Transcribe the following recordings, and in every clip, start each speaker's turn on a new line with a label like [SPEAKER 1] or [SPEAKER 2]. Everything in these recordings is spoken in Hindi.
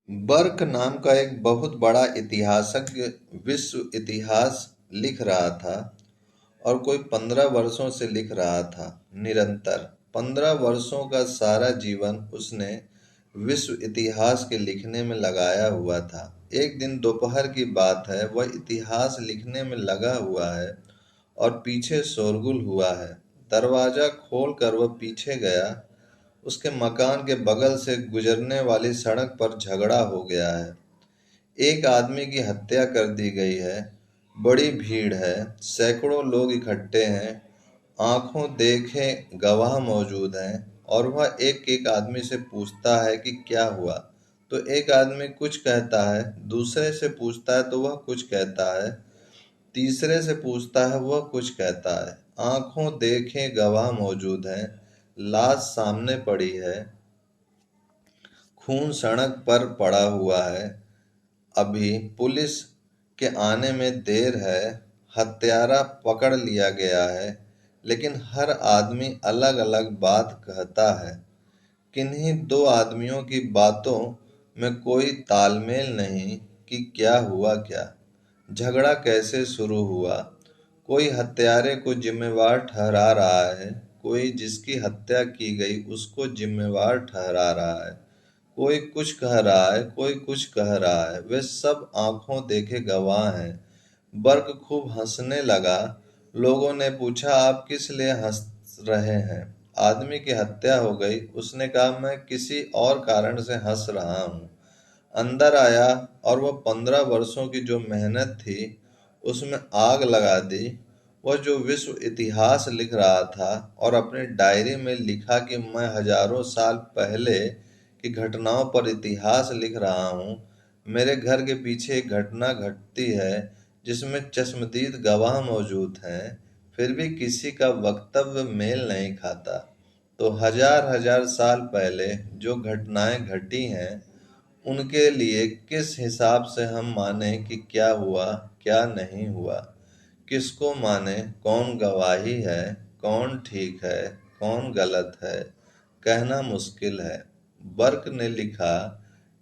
[SPEAKER 1] बर्क नाम का एक बहुत बड़ा इतिहासज्ञ विश्व इतिहास लिख रहा था और कोई 15 वर्षों से लिख रहा था निरंतर। 15 वर्षों का सारा जीवन उसने विश्व इतिहास के लिखने में लगाया हुआ था। एक दिन दोपहर की बात है, वह इतिहास लिखने में लगा हुआ है और पीछे शोरगुल हुआ है। दरवाजा खोलकर वह पीछे गया। उसके मकान के बगल से गुजरने वाली सड़क पर झगड़ा हो गया है। एक आदमी की हत्या कर दी गई है। बड़ी भीड़ है, सैकड़ों लोग इकट्ठे हैं, आंखों देखे गवाह मौजूद हैं और वह एक एक आदमी से पूछता है कि क्या हुआ। तो एक आदमी कुछ कहता है, दूसरे से पूछता है तो वह कुछ कहता है, तीसरे से पूछता है वह कुछ कहता है। आंखों देखे गवाह मौजूद हैं, लाश सामने पड़ी है, खून सड़क पर पड़ा हुआ है। अभी पुलिस के आने में देर है, हत्यारा पकड़ लिया गया है, लेकिन हर आदमी अलग अलग बात कहता है। किन्हीं दो आदमियों की बातों में कोई तालमेल नहीं कि क्या हुआ क्या, झगड़ा कैसे शुरू हुआ। कोई हत्यारे को जिम्मेवार ठहरा रहा है, कोई जिसकी हत्या की गई उसको जिम्मेवार ठहरा रहा है। कोई कुछ कह रहा है, कोई कुछ कह रहा है। वे सब आंखों देखे गवाह हैं। बर्क खूब हंसने लगा। लोगों ने पूछा, आप किस लिए हंस रहे हैं? आदमी की हत्या हो गई। उसने कहा, मैं किसी और कारण से हंस रहा हूँ। अंदर आया और वह 15 वर्षों की जो मेहनत थी उसमें आग लगा दी। वह जो विश्व इतिहास लिख रहा था और अपनी डायरी में लिखा कि मैं हजारों साल पहले की घटनाओं पर इतिहास लिख रहा हूँ। मेरे घर के पीछे एक घटना घटती है जिसमें चश्मदीद गवाह मौजूद हैं, फिर भी किसी का वक्तव्य मेल नहीं खाता। तो हजार हजार साल पहले जो घटनाएं घटी हैं उनके लिए किस हिसाब से हम माने कि क्या हुआ क्या नहीं हुआ, किसको माने, कौन गवाही है, कौन ठीक है, कौन गलत है, कहना मुश्किल है। बर्क ने लिखा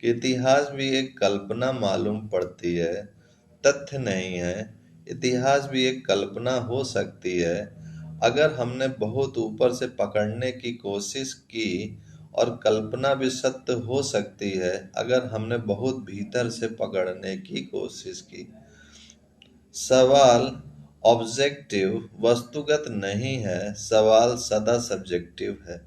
[SPEAKER 1] कि इतिहास भी एक कल्पना मालूम पड़ती है, तथ्य नहीं है। इतिहास भी एक कल्पना हो सकती है अगर हमने बहुत ऊपर से पकड़ने की कोशिश की, और कल्पना भी सत्य हो सकती है अगर हमने बहुत भीतर से पकड़ने की कोशिश की। सवाल ऑब्जेक्टिव वस्तुगत नहीं है, सवाल सदा सब्जेक्टिव है।